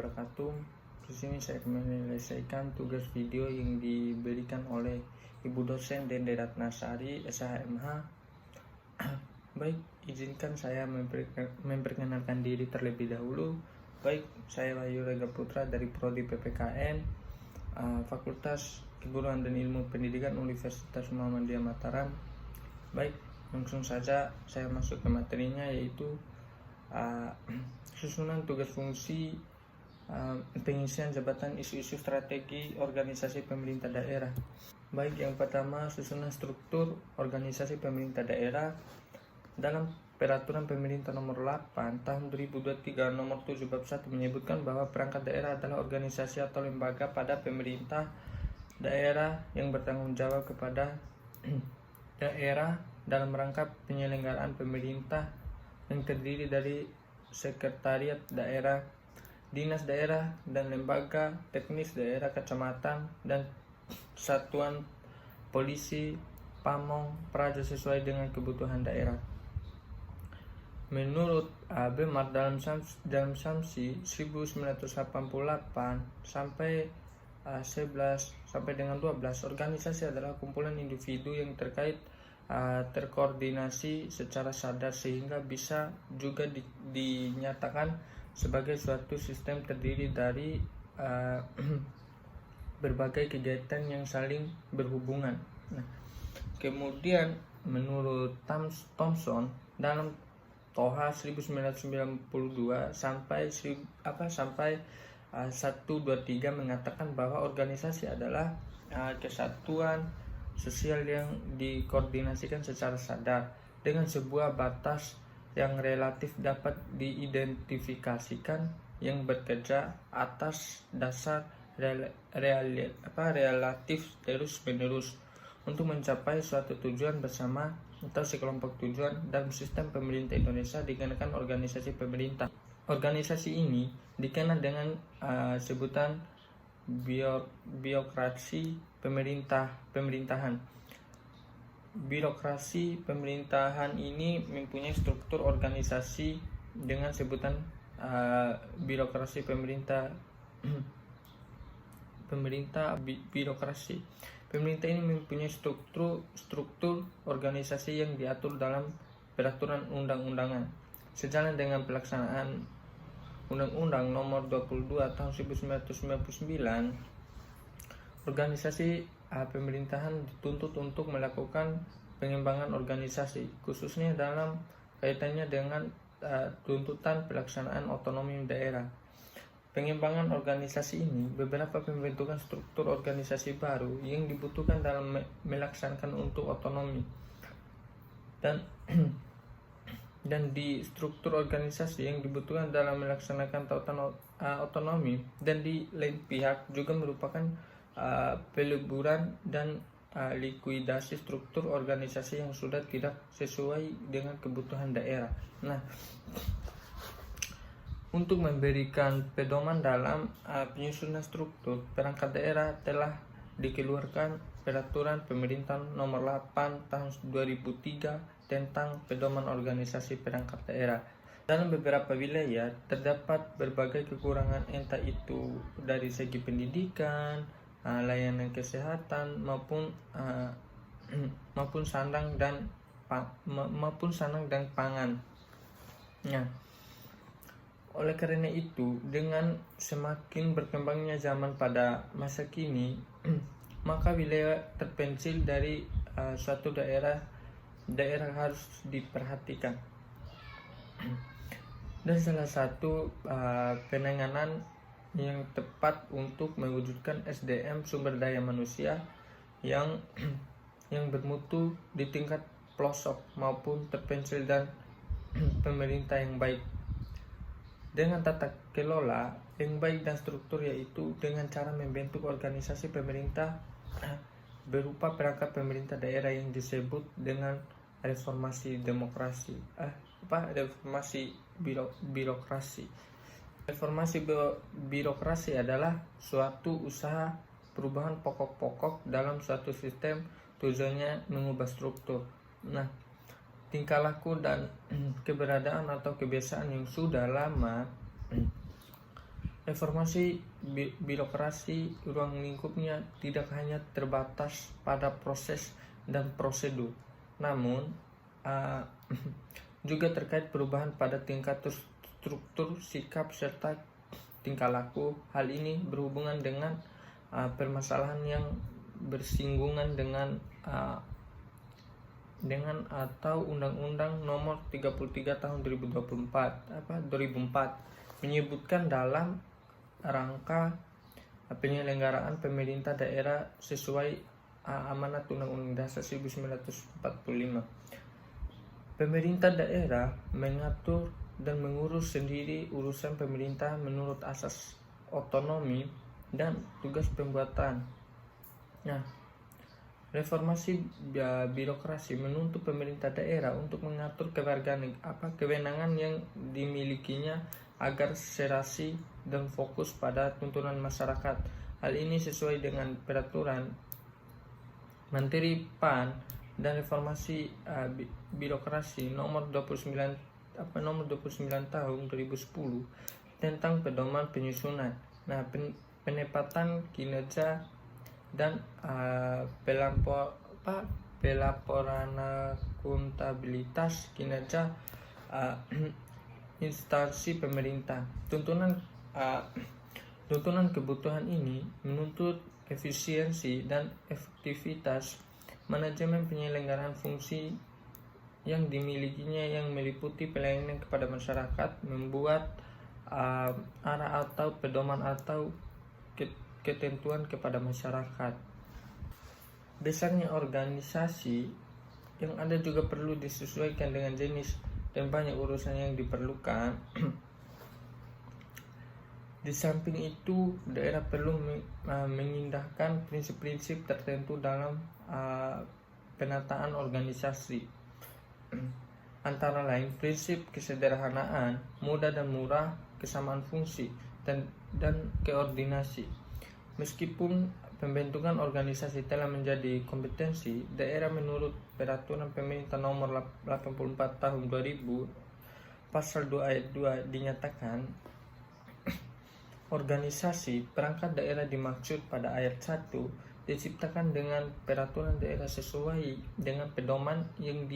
wabarakatuh. Di sini saya akan menyelesaikan tugas video yang diberikan oleh Ibu dosen Dende Ratnasari, SHMH. Baik, izinkan saya memperkenalkan diri terlebih dahulu. Baik, saya Wahyu Rega Putra dari Prodi PPKN, Fakultas Keguruan dan Ilmu Pendidikan Universitas Muhammadiyah Mataram. Baik, langsung saja saya masuk ke materinya, yaitu susunan tugas fungsi pengisian jabatan isu-isu strategi organisasi pemerintah daerah. Baik, yang pertama, susunan struktur organisasi pemerintah daerah. Dalam Peraturan Pemerintah Nomor 8 Tahun 2023 Nomor 7 Bab 1 menyebutkan bahwa perangkat daerah adalah organisasi atau lembaga pada pemerintah daerah yang bertanggung jawab kepada daerah dalam rangka penyelenggaraan pemerintah, yang terdiri dari sekretariat daerah, dinas daerah, dan lembaga teknis daerah, kecamatan, dan satuan polisi, pamong, praja sesuai dengan kebutuhan daerah. Menurut Bemar dalam Samsi 1988 sampai 11 sampai dengan 12, organisasi adalah kumpulan individu yang terkoordinasi secara sadar sehingga bisa juga dinyatakan sebagai suatu sistem terdiri dari berbagai kegiatan yang saling berhubungan. Nah, kemudian menurut Thomson dalam Toha 1992 sampai 123 mengatakan bahwa organisasi adalah kesatuan sosial yang dikoordinasikan secara sadar dengan sebuah batas yang relatif dapat diidentifikasikan, yang bekerja atas dasar relatif terus-menerus untuk mencapai suatu tujuan bersama atau sekelompok tujuan dalam sistem pemerintah Indonesia dikenakan organisasi pemerintah. Organisasi ini dikenal dengan sebutan birokrasi pemerintahan. Birokrasi pemerintahan ini mempunyai struktur organisasi dengan sebutan birokrasi birokrasi. Pemerintah ini mempunyai struktur organisasi yang diatur dalam peraturan undang-undangan. Sejalan dengan pelaksanaan Undang-Undang Nomor 22 Tahun 1999, organisasi pemerintahan dituntut untuk melakukan pengembangan organisasi, khususnya dalam kaitannya dengan tuntutan pelaksanaan otonomi daerah. Pengembangan organisasi ini beberapa pembentukan struktur organisasi baru yang dibutuhkan dalam melaksanakan untuk otonomi, dan di struktur organisasi yang dibutuhkan dalam melaksanakan otonomi, dan di lain pihak juga merupakan peleburan dan likuidasi struktur organisasi yang sudah tidak sesuai dengan kebutuhan daerah. Nah, untuk memberikan pedoman dalam penyusunan struktur perangkat daerah telah dikeluarkan Peraturan Pemerintah Nomor 8 Tahun 2003 tentang pedoman organisasi perangkat daerah. Dalam beberapa wilayah terdapat berbagai kekurangan, entah itu dari segi pendidikan, layanan kesehatan maupun sandang dan pangan. Nah, oleh karena itu, dengan semakin berkembangnya zaman pada masa kini, maka wilayah terpencil dari suatu daerah harus diperhatikan. Dan salah satu penanganan yang tepat untuk mewujudkan SDM sumber daya manusia yang bermutu di tingkat pelosok maupun terpencil dan pemerintah yang baik. Dengan tata kelola yang baik dan struktur, yaitu dengan cara membentuk organisasi pemerintah berupa perangkat pemerintah daerah yang disebut dengan reformasi demokrasi, reformasi birokrasi. Reformasi birokrasi adalah suatu usaha perubahan pokok-pokok dalam suatu sistem, tujuannya mengubah struktur. Nah, tingkah laku dan keberadaan atau kebiasaan yang sudah lama Reformasi birokrasi ruang lingkupnya tidak hanya terbatas pada proses dan prosedur, namun juga terkait perubahan pada tingkat struktur, sikap, serta tingkah laku. Hal ini berhubungan dengan permasalahan yang bersinggungan dengan atau Undang-Undang Nomor 33 Tahun 2004 menyebutkan dalam rangka penyelenggaraan pemerintah daerah sesuai amanat Undang-Undang Dasar 1945. Pemerintah daerah mengatur dan mengurus sendiri urusan pemerintah menurut asas otonomi dan tugas pembuatan. Nah, reformasi birokrasi menuntut pemerintah daerah untuk mengatur kewenangan yang dimilikinya agar serasi dan fokus pada tuntunan masyarakat. Hal ini sesuai dengan peraturan Menteri PAN dan reformasi birokrasi nomor 29 tahun 2010 tentang pedoman penyusunan. Nah, penempatan kinerja dan pelaporan akuntabilitas kinerja instansi pemerintah. Tuntunan kebutuhan ini menuntut efisiensi dan efektivitas manajemen penyelenggaraan fungsi yang dimilikinya, yang meliputi pelayanan kepada masyarakat, membuat arah atau pedoman atau ketentuan kepada masyarakat. Besarnya organisasi yang ada juga perlu disesuaikan dengan jenis dan banyak urusan yang diperlukan. Di samping itu, daerah perlu mengindahkan prinsip-prinsip tertentu dalam penataan organisasi. Antara lain prinsip kesederhanaan, mudah dan murah, kesamaan fungsi, dan koordinasi. Meskipun pembentukan organisasi telah menjadi kompetensi daerah menurut Peraturan Pemerintah Nomor 84 Tahun 2000 Pasal 2 Ayat 2 dinyatakan organisasi perangkat daerah dimaksud pada ayat 1 diciptakan dengan peraturan daerah sesuai dengan pedoman yang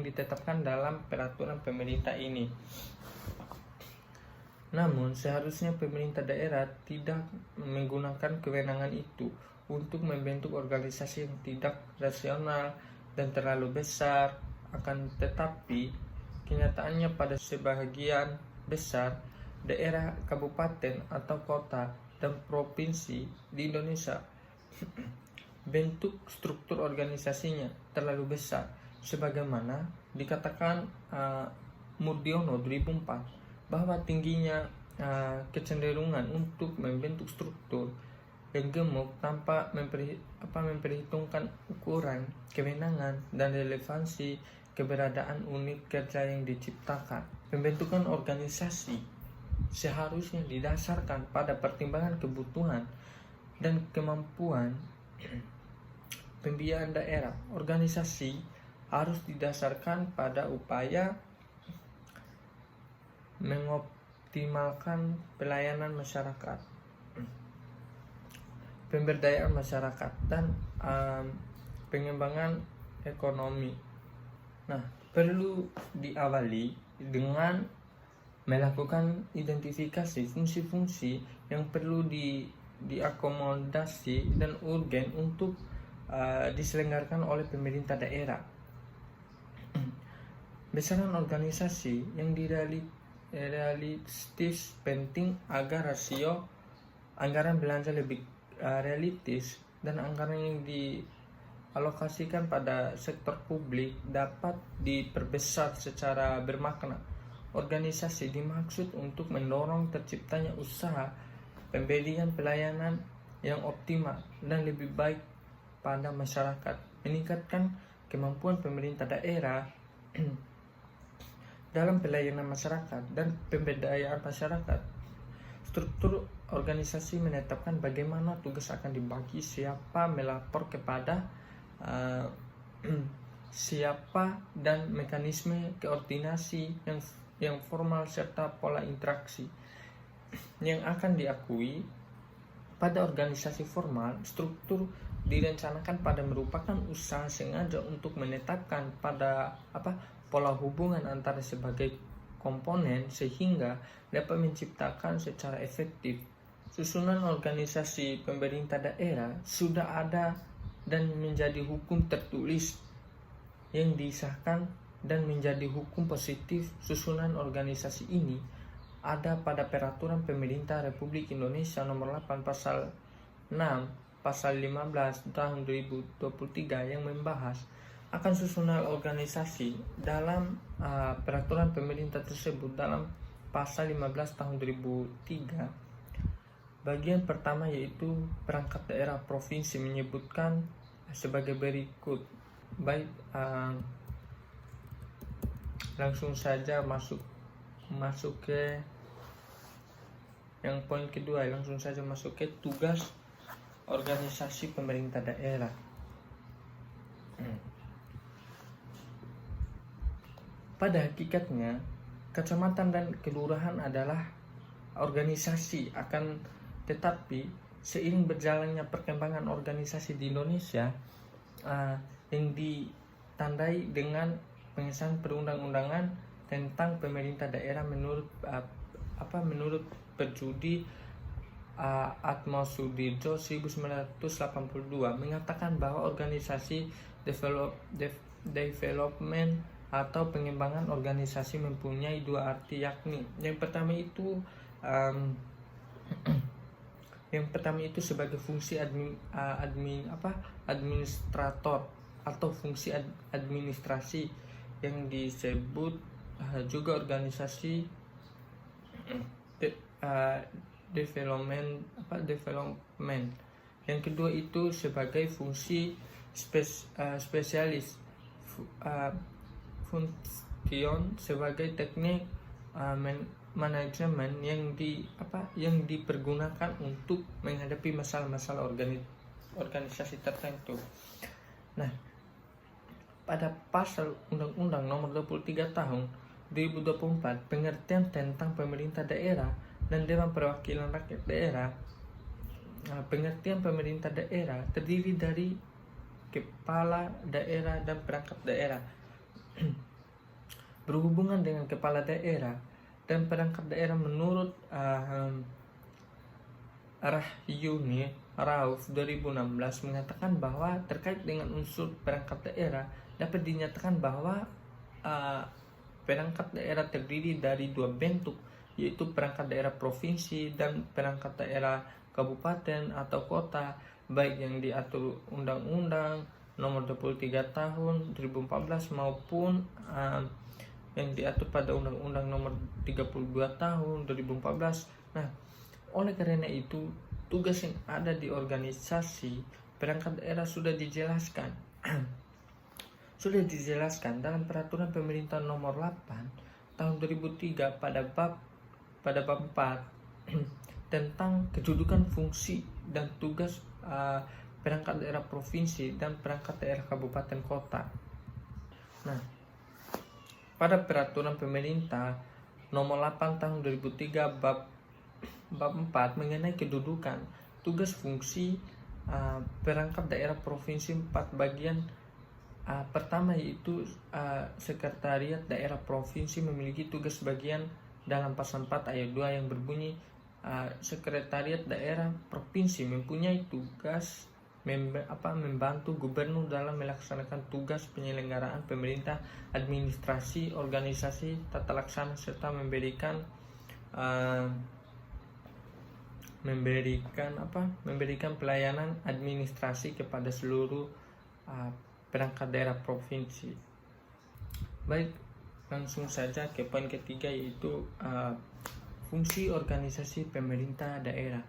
ditetapkan dalam peraturan pemerintah ini. Namun, seharusnya pemerintah daerah tidak menggunakan kewenangan itu untuk membentuk organisasi yang tidak rasional dan terlalu besar. Akan tetapi, kenyataannya pada sebagian besar daerah, kabupaten atau kota dan provinsi di Indonesia, bentuk struktur organisasinya terlalu besar, sebagaimana dikatakan Murdiono 2004 bahwa tingginya kecenderungan untuk membentuk struktur yang gemuk tanpa memperhitungkan ukuran, kewenangan, dan relevansi keberadaan unit kerja yang diciptakan. Pembentukan organisasi seharusnya didasarkan pada pertimbangan kebutuhan dan kemampuan pembiayaan daerah. Organisasi harus didasarkan pada upaya mengoptimalkan pelayanan masyarakat, pemberdayaan masyarakat, dan pengembangan ekonomi. Nah, perlu diawali dengan melakukan identifikasi fungsi-fungsi yang perlu diakomodasi dan urgen untuk diselenggarakan oleh pemerintah daerah. Besaran organisasi yang realistis penting agar rasio anggaran belanja lebih realistis dan anggaran yang dialokasikan pada sektor publik dapat diperbesar secara bermakna. Organisasi dimaksud untuk mendorong terciptanya usaha pemberian pelayanan yang optimal dan lebih baik pada masyarakat, meningkatkan kemampuan pemerintah daerah dalam pelayanan masyarakat dan pemberdayaan masyarakat. Struktur organisasi menetapkan bagaimana tugas akan dibagi, siapa melapor kepada siapa, dan mekanisme koordinasi yang formal serta pola interaksi. yang akan diakui. Pada organisasi formal, struktur direncanakan pada merupakan usaha sengaja untuk menetapkan pada pola hubungan antara sebagai komponen sehingga dapat menciptakan secara efektif. Susunan organisasi pemerintah daerah sudah ada dan menjadi hukum tertulis yang disahkan dan menjadi hukum positif. Susunan organisasi ini ada pada Peraturan Pemerintah Republik Indonesia Nomor 8 Pasal 6 Pasal 15 tahun 2023 yang membahas akan susunan organisasi. Dalam peraturan pemerintah tersebut dalam Pasal 15 tahun 2003 bagian pertama yaitu perangkat daerah provinsi menyebutkan sebagai berikut. Baik, langsung saja masuk ke yang poin kedua, langsung saja masuk ke tugas organisasi pemerintah daerah. Pada hakikatnya, kecamatan dan kelurahan adalah organisasi, akan tetapi seiring berjalannya perkembangan organisasi di Indonesia yang ditandai dengan pengesahan perundang-undangan tentang pemerintah daerah menurut Perjudi Atmosudirjo 1982 mengatakan bahwa organisasi development atau pengembangan organisasi mempunyai dua arti, yakni yang pertama itu sebagai fungsi administrator atau fungsi administrasi yang disebut juga organisasi development. Yang kedua itu sebagai fungsi spesialis, function sebagai teknik manajemen yang dipergunakan untuk menghadapi masalah-masalah organisasi tertentu. Nah, pada pasal Undang-Undang Nomor 23 Tahun 2024 pengertian tentang pemerintah daerah dan Dewan Perwakilan Rakyat Daerah. Pengertian pemerintah daerah terdiri dari kepala daerah dan perangkat daerah. Berhubungan dengan kepala daerah dan perangkat daerah menurut Rahyuni Rauf 2016 mengatakan bahwa terkait dengan unsur perangkat daerah dapat dinyatakan bahwa perangkat daerah terdiri dari dua bentuk, yaitu perangkat daerah provinsi dan perangkat daerah kabupaten atau kota, baik yang diatur Undang-Undang Nomor 23 Tahun 2014 maupun yang diatur pada Undang-Undang Nomor 32 Tahun 2014. Nah, oleh karena itu tugas yang ada di organisasi perangkat daerah sudah dijelaskan dalam Peraturan Pemerintah Nomor 8 Tahun 2003 pada bab 4 tentang kedudukan, fungsi dan tugas perangkat daerah provinsi dan perangkat daerah kabupaten kota. Nah, pada Peraturan Pemerintah Nomor 8 Tahun 2003 bab 4 mengenai kedudukan, tugas, fungsi perangkat daerah provinsi 4 bagian. Pertama yaitu Sekretariat Daerah Provinsi memiliki tugas bagian dalam pasal 4 ayat 2 yang berbunyi Sekretariat Daerah Provinsi mempunyai tugas membantu gubernur dalam melaksanakan tugas penyelenggaraan pemerintah, administrasi, organisasi, tata laksana serta memberikan pelayanan administrasi kepada seluruh perangkat daerah provinsi. Baik, langsung saja ke poin ketiga yaitu fungsi organisasi pemerintah daerah.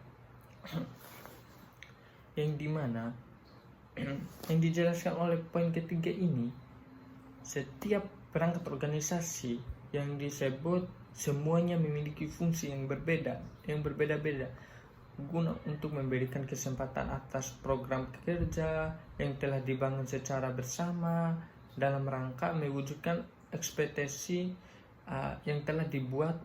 Yang dimana yang dijelaskan oleh poin ketiga ini, setiap perangkat organisasi yang disebut semuanya memiliki fungsi yang berbeda-beda guna untuk memberikan kesempatan atas program kerja yang telah dibangun secara bersama dalam rangka mewujudkan ekspektasi yang telah dibuat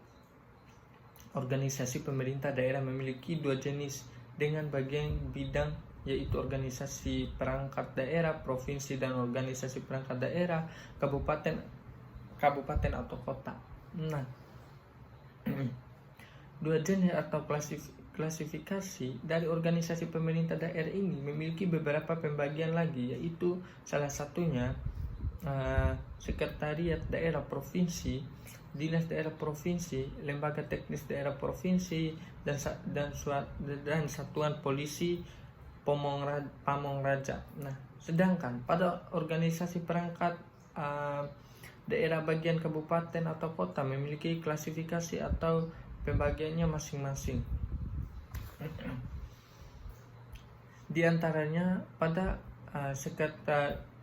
organisasi pemerintah daerah memiliki dua jenis dengan bagian bidang, yaitu organisasi perangkat daerah, provinsi, dan organisasi perangkat daerah, kabupaten atau kota. Nah, dua jenis atau klasifikasi dari organisasi pemerintah daerah ini memiliki beberapa pembagian lagi, yaitu salah satunya sekretariat daerah provinsi, dinas daerah provinsi, lembaga teknis daerah provinsi, dan satuan polisi Pamong Raja. Nah, sedangkan pada organisasi perangkat daerah bagian kabupaten atau kota memiliki klasifikasi atau pembagiannya masing-masing. Di antaranya pada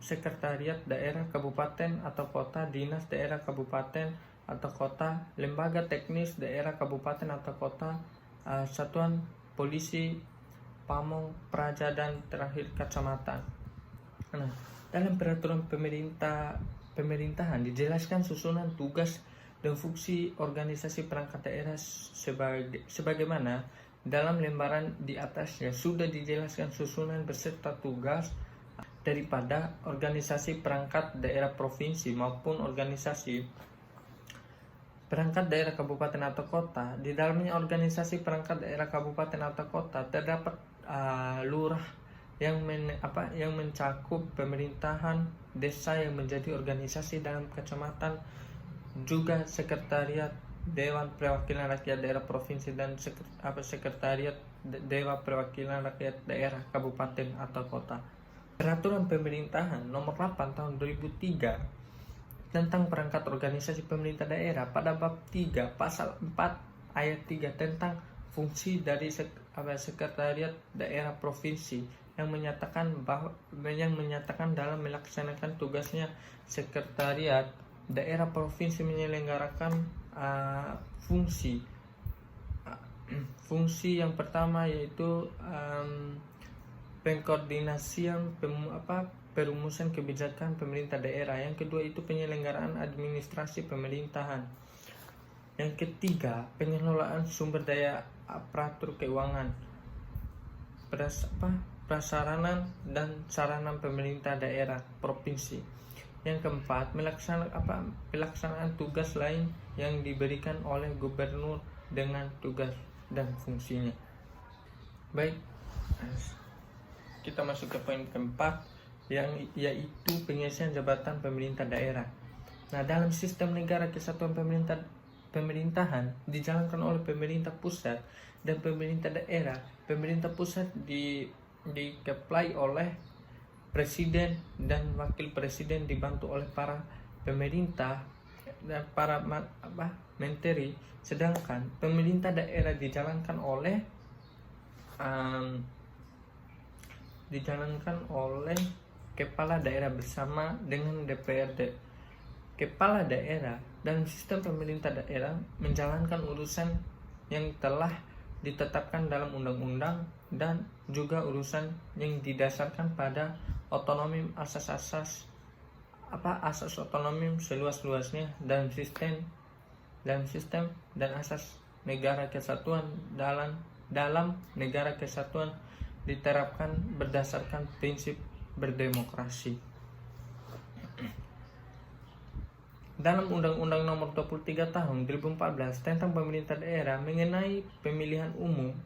sekretariat daerah kabupaten atau kota, dinas daerah kabupaten atau kota, lembaga teknis daerah kabupaten atau kota, satuan polisi Pamong Praja, dan terakhir kecamatan. Nah, dalam peraturan pemerintahan dijelaskan susunan tugas dan fungsi organisasi perangkat daerah sebagaimana dalam lembaran di atasnya sudah dijelaskan susunan beserta tugas daripada organisasi perangkat daerah provinsi maupun organisasi perangkat daerah kabupaten atau kota. Di dalamnya organisasi perangkat daerah kabupaten atau kota terdapat lurah yang mencakup pemerintahan desa yang menjadi organisasi dalam kecamatan, juga sekretariat Dewan Perwakilan Rakyat Daerah Provinsi dan sekretariat Dewan Perwakilan Rakyat Daerah Kabupaten atau Kota. Peraturan Pemerintahan Nomor 8 Tahun 2003 tentang perangkat organisasi pemerintah daerah pada bab 3 pasal 4 ayat 3 tentang fungsi dari sekretariat daerah provinsi yang menyatakan dalam melaksanakan tugasnya sekretariat daerah provinsi menyelenggarakan fungsi yang pertama, yaitu pengkoordinasian perumusan kebijakan pemerintah daerah. Yang kedua itu penyelenggaraan administrasi pemerintahan. Yang ketiga pengelolaan sumber daya aparatur keuangan, prasarana dan sarana pemerintah daerah provinsi. Yang keempat, pelaksanaan tugas lain yang diberikan oleh gubernur dengan tugas dan fungsinya. Baik, kita masuk ke poin keempat, yaitu pengisian jabatan pemerintah daerah. Nah, dalam sistem negara kesatuan pemerintahan dijalankan oleh pemerintah pusat dan pemerintah daerah. Pemerintah pusat dikeplai oleh presiden dan wakil presiden dibantu oleh para pemerintah dan para menteri, sedangkan pemerintah daerah dijalankan oleh kepala daerah bersama dengan DPRD. Kepala daerah dalam sistem pemerintah daerah menjalankan urusan yang telah ditetapkan dalam undang-undang dan juga urusan yang didasarkan pada otonomi asas otonomi seluas-luasnya dalam sistem dan asas negara kesatuan dalam negara kesatuan diterapkan berdasarkan prinsip berdemokrasi. Dalam Undang-Undang Nomor 23 Tahun 2014 tentang pemerintah daerah mengenai pemilihan umum,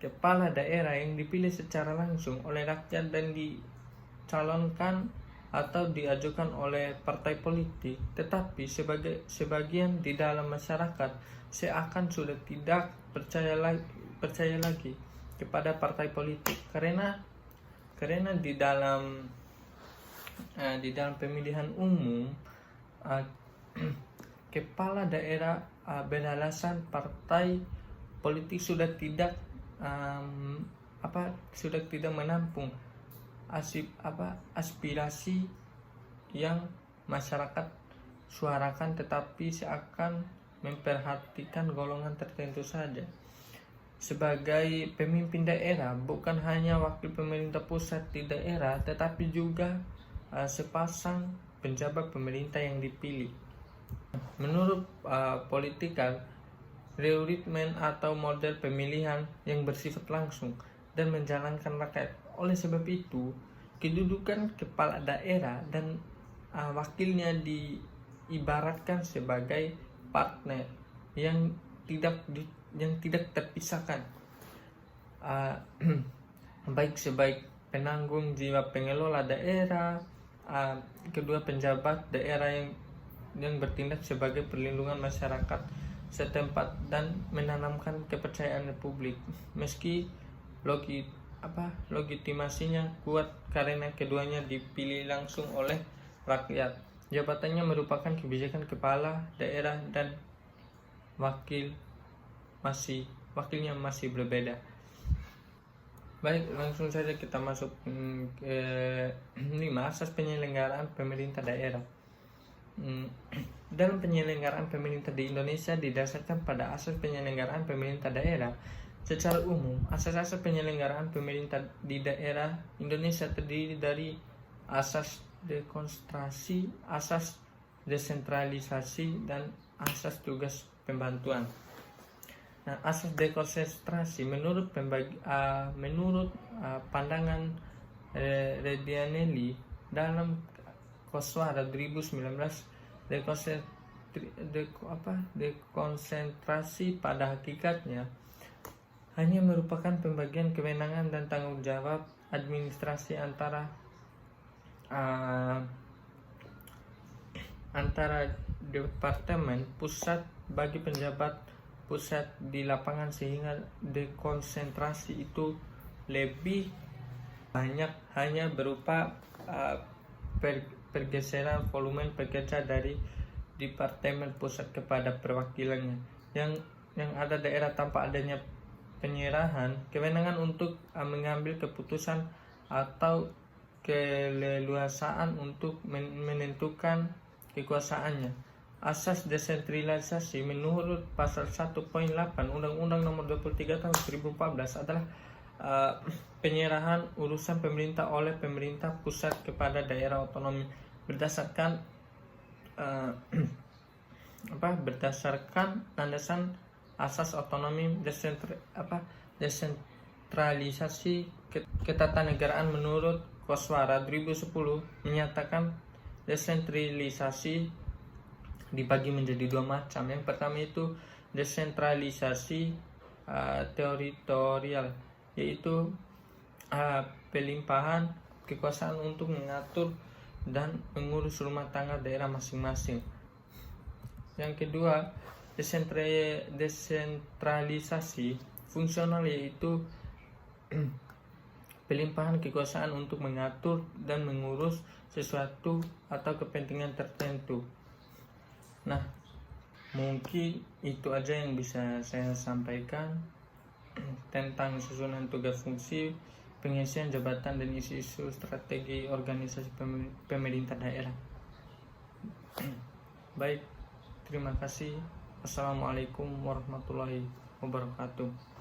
kepala daerah yang dipilih secara langsung oleh rakyat dan dicalonkan atau diajukan oleh partai politik, tetapi sebagian di dalam masyarakat seakan sudah tidak percaya lagi kepada partai politik karena di dalam pemilihan umum kepala daerah beralasan partai politik sudah tidak menampung aspirasi yang masyarakat suarakan, tetapi seakan memperhatikan golongan tertentu saja. Sebagai pemimpin daerah, bukan hanya wakil pemerintah pusat di daerah, tetapi juga sepasang penjabat pemerintah yang dipilih. Menurut Politikal, rekrutmen atau model pemilihan yang bersifat langsung dan menjalankan rakyat. Oleh sebab itu, kedudukan kepala daerah dan wakilnya diibaratkan sebagai partner yang tidak terpisahkan, baik sebagai penanggung jawab pengelola daerah, kedua penjabat daerah yang bertindak sebagai perlindungan masyarakat setempat dan menanamkan kepercayaan publik. Meski legitimasinya kuat karena keduanya dipilih langsung oleh rakyat, jabatannya merupakan kebijakan kepala daerah dan wakilnya masih berbeda. Baik, langsung saja kita masuk ke 5 asas penyelenggaraan pemerintah daerah. Dalam penyelenggaraan pemerintah di Indonesia didasarkan pada asas penyelenggaraan pemerintah daerah. Secara umum, asas-asas penyelenggaraan pemerintah di daerah Indonesia terdiri dari asas dekonsentrasi, asas desentralisasi, dan asas tugas pembantuan. Nah, asas dekonsentrasi menurut pandangan Redianelli dalam Koswara 2019, dekonsentrasi pada hakikatnya hanya merupakan pembagian kewenangan dan tanggung jawab administrasi antara departemen pusat bagi penjabat pusat di lapangan, sehingga dekonsentrasi itu lebih banyak hanya berupa pergeseran volume pekerja dari departemen pusat kepada perwakilannya. Yang ada daerah tanpa adanya penyerahan kewenangan untuk mengambil keputusan atau keleluasaan untuk menentukan kekuasaannya. Asas desentralisasi menurut pasal 1.8 Undang-Undang Nomor 23 Tahun 2014 adalah penyerahan urusan pemerintah oleh pemerintah pusat kepada daerah otonomi berdasarkan landasan asas otonomi. Desentralisasi ketatanegaraan menurut Koswara 2010 menyatakan desentralisasi dibagi menjadi 2 macam. Yang pertama itu desentralisasi teritorial, yaitu pelimpahan kekuasaan untuk mengatur dan mengurus rumah tangga daerah masing-masing. Yang kedua, desentralisasi fungsional, yaitu pelimpahan kekuasaan untuk mengatur dan mengurus sesuatu atau kepentingan tertentu. Nah, mungkin itu aja yang bisa saya sampaikan tentang susunan tugas fungsi, pengisian jabatan, dan isu-isu strategi organisasi pemerintah daerah. Baik, terima kasih. Assalamualaikum warahmatullahi wabarakatuh.